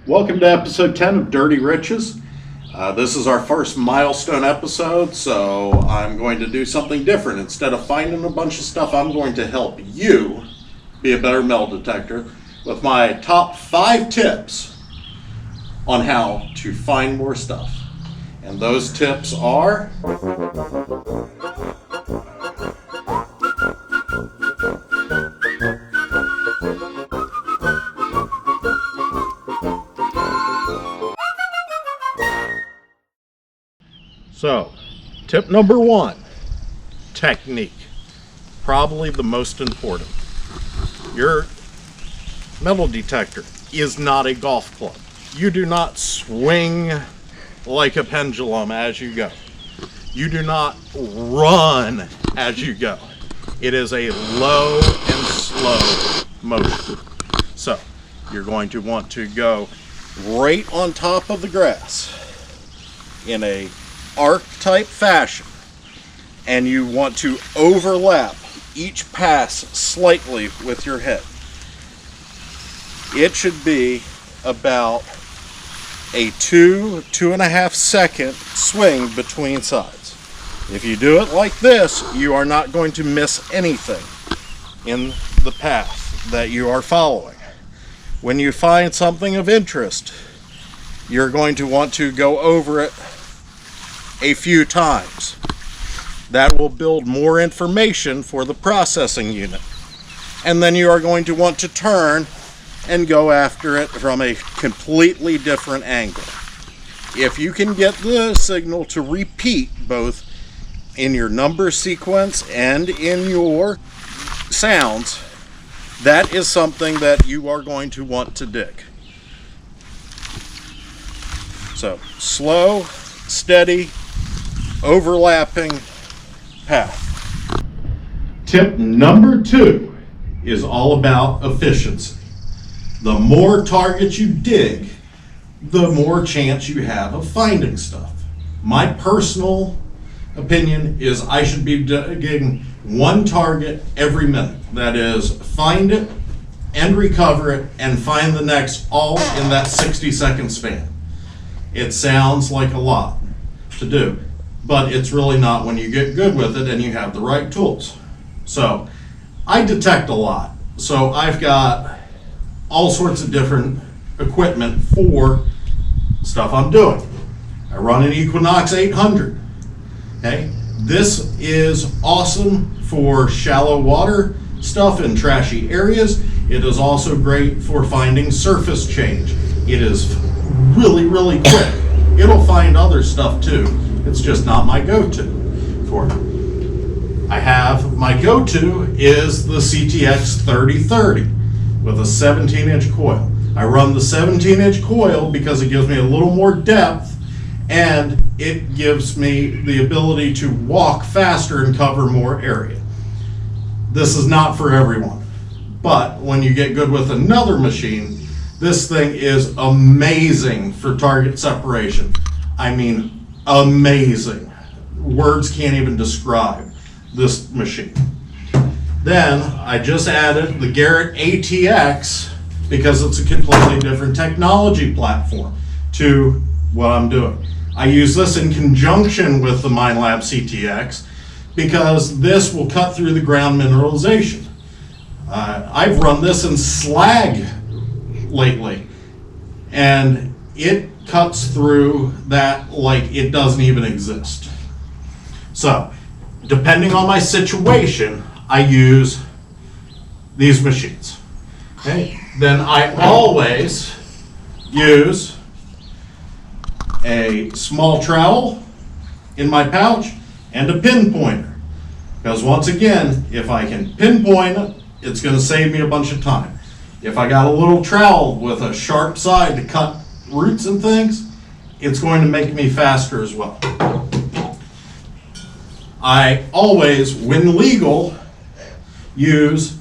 Welcome to episode 10 of Dirty Riches. This is our first milestone episode, so I'm going to do something different. Instead of finding a bunch of stuff, I'm going to help you be a better metal detector with my top 5 tips on how to find more stuff. And those tips are... So, tip number 1, technique. Probably the most important. Your metal detector is not a golf club. You do not swing like a pendulum as you go. You do not run as you go. It is a low and slow motion. So, you're going to want to go right on top of the grass in a arc type fashion, and you want to overlap each pass slightly with your head. It should be about a 2.5 second swing between sides. If you do it like this, you are not going to miss anything in the path that you are following. When you find something of interest, you're going to want to go over it a few times. That will build more information for the processing unit. And then you are going to want to turn and go after it from a completely different angle. If you can get the signal to repeat both in your number sequence and in your sounds, that is something that you are going to want to dig. So, slow, steady, overlapping path. Tip number 2 is all about efficiency. The more targets you dig, the more chance you have of finding stuff. My personal opinion is I should be digging 1 target every minute. That is, find it and recover it and find the next, all in that 60-second span. It sounds like a lot to do, but it's really not when you get good with it and you have the right tools. So I detect a lot. So I've got all sorts of different equipment for stuff I'm doing. I run an Equinox 800. Okay, this is awesome for shallow water stuff in trashy areas. It is also great for finding surface change. It is really, really quick. It'll find other stuff too. It's just not my go-to for it. I have my go-to is the CTX 3030 with a 17-inch coil. I run the 17-inch coil because it gives me a little more depth and it gives me the ability to walk faster and cover more area. This is not for everyone, but when you get good with another machine, this thing is amazing for target separation. I mean, amazing. Words can't even describe this machine. Then I just added the Garrett ATX because it's a completely different technology platform to what I'm doing. I use this in conjunction with the Minelab CTX because this will cut through the ground mineralization. I've run this in slag lately, and it cuts through that like it doesn't even exist. So, depending on my situation, I use these machines. Okay? Then I always use a small trowel in my pouch and a pinpointer. Because once again, if I can pinpoint it, it's going to save me a bunch of time. If I got a little trowel with a sharp side to cut roots and things, it's going to make me faster as well. I always, when legal, use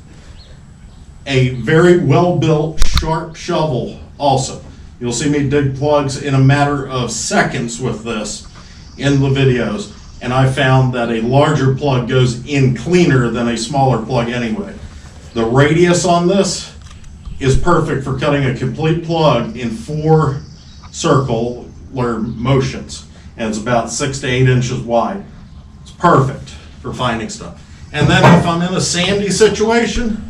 a very well-built sharp shovel also. You'll see me dig plugs in a matter of seconds with this in the videos, and I found that a larger plug goes in cleaner than a smaller plug anyway. The radius on this is perfect for cutting a complete plug in 4 circular motions, and it's about 6 to 8 inches wide. It's perfect for finding stuff. And then if I'm in a sandy situation,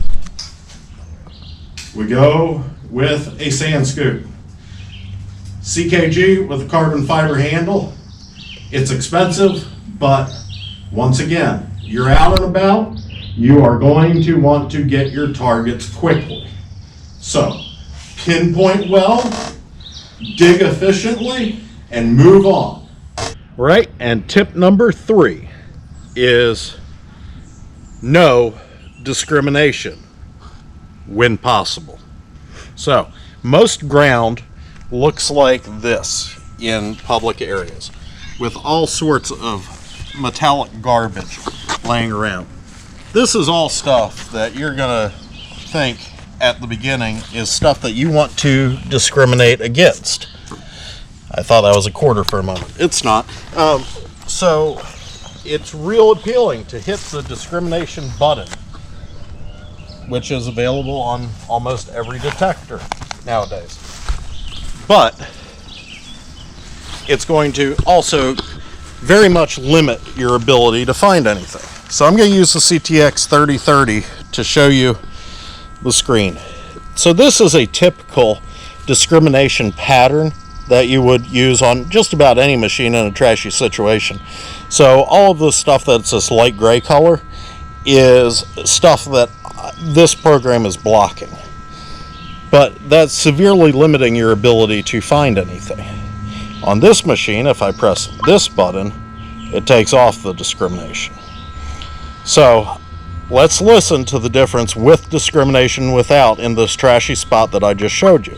we go with a sand scoop. CKG with a carbon fiber handle. It's expensive, but once again, you're out and about, you are going to want to get your targets quickly. So, pinpoint well, dig efficiently, and move on. Right, and tip number 3 is no discrimination when possible. So, most ground looks like this in public areas with all sorts of metallic garbage laying around. This is all stuff that you're gonna think at the beginning is stuff that you want to discriminate against. I thought that was a quarter for a moment. It's not. So it's real appealing to hit the discrimination button, which is available on almost every detector nowadays. But it's going to also very much limit your ability to find anything. So I'm going to use the CTX 3030 to show you the screen. So this is a typical discrimination pattern that you would use on just about any machine in a trashy situation. So all of the stuff that's this light gray color is stuff that this program is blocking. But that's severely limiting your ability to find anything. On this machine, if I press this button, it takes off the discrimination. So let's listen to the difference with discrimination without in this trashy spot that I just showed you.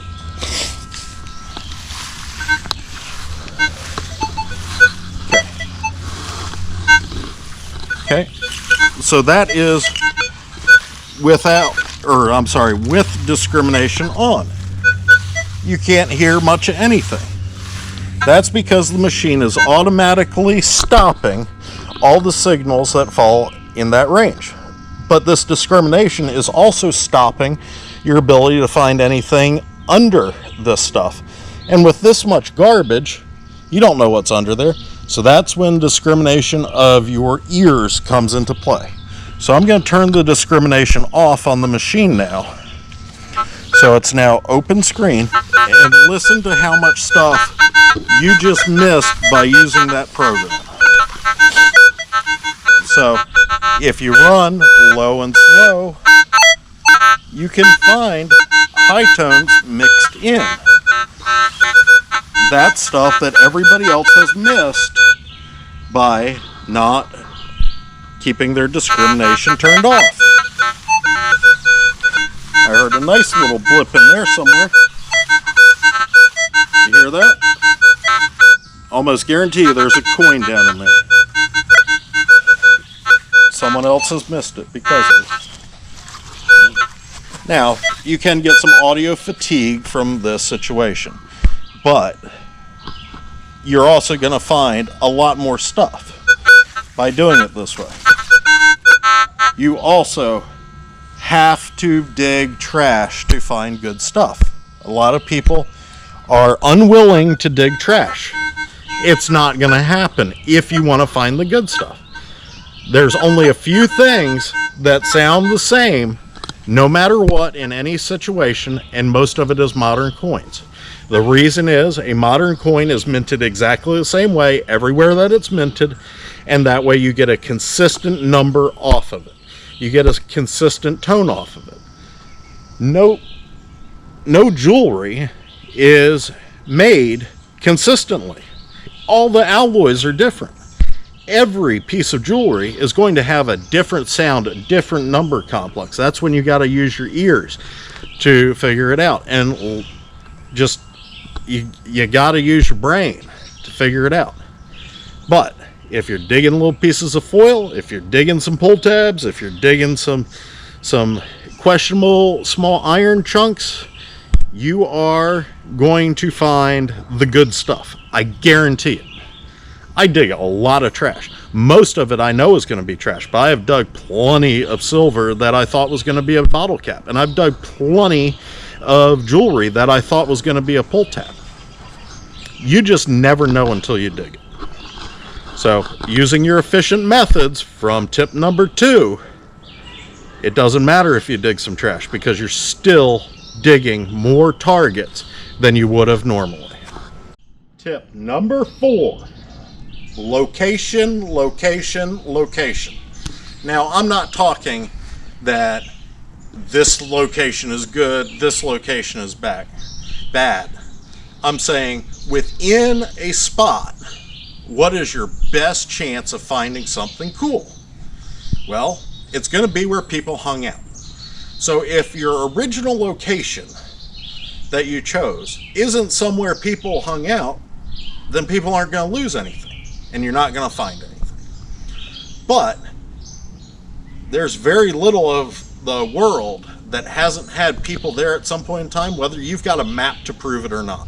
Okay, so that is with discrimination on. You can't hear much of anything. That's because the machine is automatically stopping all the signals that fall in that range. But this discrimination is also stopping your ability to find anything under this stuff. And with this much garbage, you don't know what's under there. So that's when discrimination of your ears comes into play. So I'm going to turn the discrimination off on the machine now. So it's now open screen, and listen to how much stuff you just missed by using that program. So if you run low and slow, you can find high tones mixed in. That's stuff that everybody else has missed by not keeping their discrimination turned off. I heard a nice little blip in there somewhere. You hear that? Almost guarantee you there's a coin down in there. Someone else has missed it because of it. Now, you can get some audio fatigue from this situation, but you're also going to find a lot more stuff by doing it this way. You also have to dig trash to find good stuff. A lot of people are unwilling to dig trash. It's not going to happen if you want to find the good stuff. There's only a few things that sound the same no matter what in any situation, and most of it is modern coins. The reason is a modern coin is minted exactly the same way everywhere that it's minted, and that way you get a consistent number off of it. You get a consistent tone off of it. No jewelry is made consistently. All the alloys are different. Every piece of jewelry is going to have a different sound, a different number complex. That's when you got to use your ears to figure it out. And just, you got to use your brain to figure it out. But if you're digging little pieces of foil, if you're digging some pull tabs, if you're digging some questionable small iron chunks, you are going to find the good stuff. I guarantee it. I dig a lot of trash. Most of it I know is going to be trash, but I have dug plenty of silver that I thought was going to be a bottle cap. And I've dug plenty of jewelry that I thought was going to be a pull tab. You just never know until you dig it. So, using your efficient methods from tip number 2, it doesn't matter if you dig some trash because you're still digging more targets than you would have normally. Tip number 4, location, location, location. Now, I'm not talking that this location is good, this location is bad. I'm saying within a spot, what is your best chance of finding something cool? Well, it's going to be where people hung out. So if your original location that you chose isn't somewhere people hung out, then people aren't going to lose anything, and you're not going to find anything. But there's very little of the world that hasn't had people there at some point in time, whether you've got a map to prove it or not.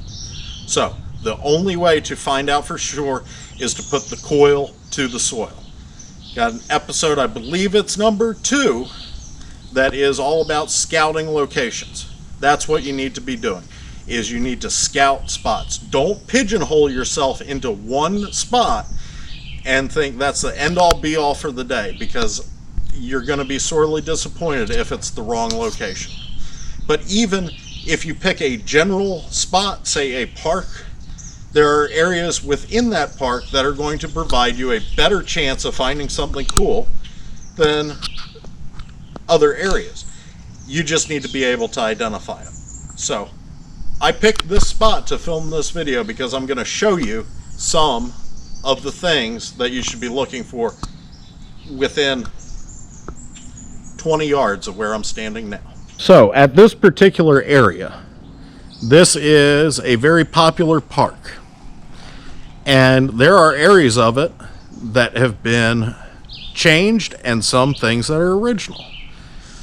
So the only way to find out for sure is to put the coil to the soil. Got an episode, I believe it's number 2, that is all about scouting locations. That's what you need to be doing, is you need to scout spots. Don't pigeonhole yourself into one spot and think that's the end-all be-all for the day, because you're going to be sorely disappointed if it's the wrong location. But even if you pick a general spot, say a park, there are areas within that park that are going to provide you a better chance of finding something cool than other areas. You just need to be able to identify them. So I picked this spot to film this video because I'm going to show you some of the things that you should be looking for within 20 yards of where I'm standing now. So at this particular area, this is a very popular park. And there are areas of it that have been changed and some things that are original.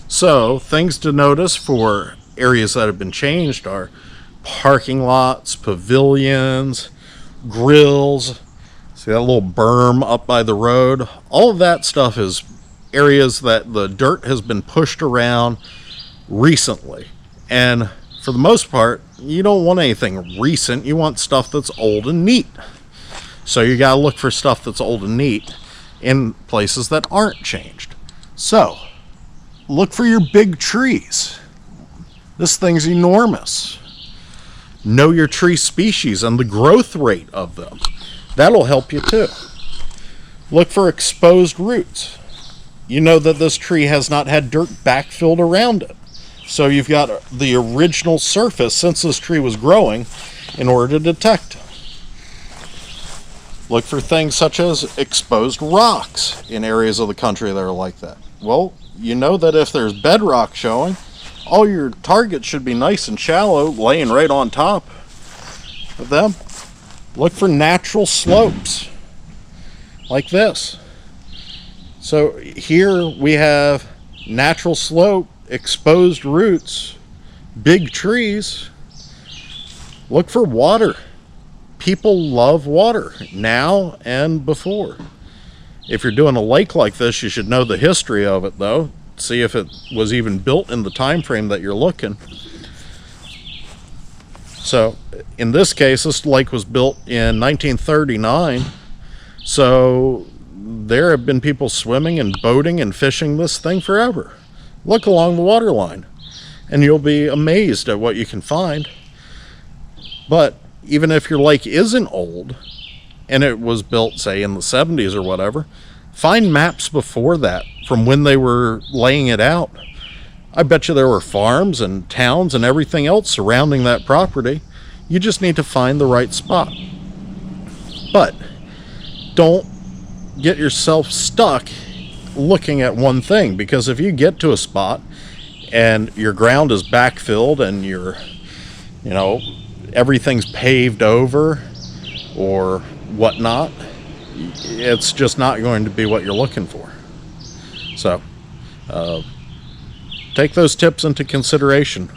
So things to notice for areas that have been changed are parking lots, pavilions, grills. See that little berm up by the road? All of that stuff is areas that the dirt has been pushed around recently. And for the most part, you don't want anything recent. You want stuff that's old and neat. So you got to look for stuff that's old and neat in places that aren't changed. So look for your big trees. This thing's enormous. Know your tree species and the growth rate of them. That'll help you too. Look for exposed roots. You know that this tree has not had dirt backfilled around it. So you've got the original surface since this tree was growing in order to detect it. Look for things such as exposed rocks in areas of the country that are like that. Well, you know that if there's bedrock showing, all your targets should be nice and shallow, laying right on top of them. Look for natural slopes like this. So here we have natural slope, exposed roots, big trees. Look for water. People love water now and before. If you're doing a lake like this, you should know the history of it though. See if it was even built in the time frame that you're looking. So in this case, this lake was built in 1939. So there have been people swimming and boating and fishing this thing forever. Look along the water line and you'll be amazed at what you can find. But even if your lake isn't old and it was built, say, in the 70s or whatever, find maps before that from when they were laying it out. I bet you there were farms and towns and everything else surrounding that property. You just need to find the right spot. But don't get yourself stuck looking at one thing, because if you get to a spot and your ground is backfilled and everything's paved over or whatnot, it's just not going to be what you're looking for. So take those tips into consideration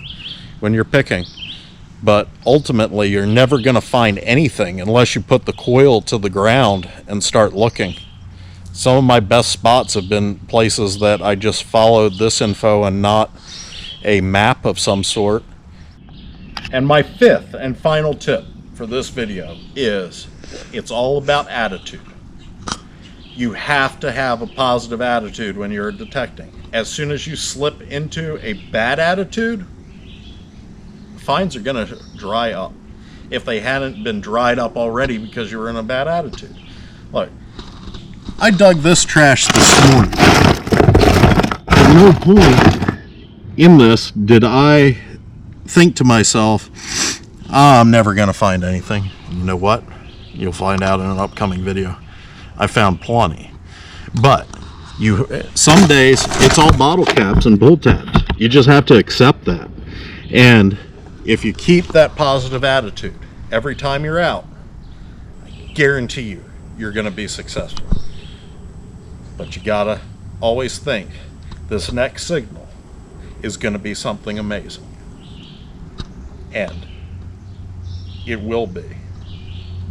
when you're picking. But ultimately, you're never going to find anything unless you put the coil to the ground and start looking. Some of my best spots have been places that I just followed this info and not a map of some sort. And my fifth and final tip for this video is it's all about attitude. You have to have a positive attitude when you're detecting. As soon as you slip into a bad attitude, finds are going to dry up. If they hadn't been dried up already because you were in a bad attitude. Look, I dug this trash this morning. At no point in this did I think to myself, I'm never going to find anything. You know what? You'll find out in an upcoming video. I found plenty. But some days it's all bottle caps and pull tabs. You just have to accept that. And if you keep that positive attitude every time you're out, I guarantee you, you're going to be successful. But you gotta always think this next signal is going to be something amazing. And it will be,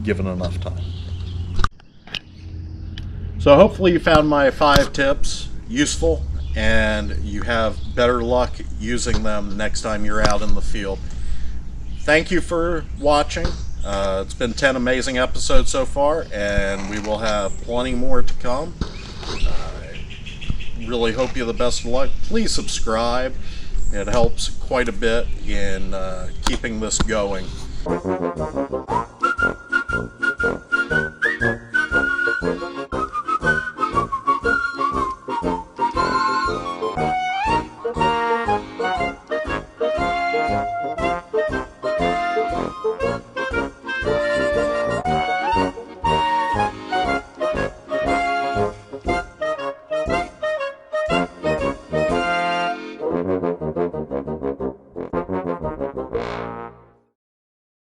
given enough time. So hopefully you found my 5 tips useful and you have better luck using them next time you're out in the field. Thank you for watching. It's been 10 amazing episodes so far, and we will have plenty more to come. I really hope you the best of luck. Please subscribe. It helps quite a bit in keeping this going.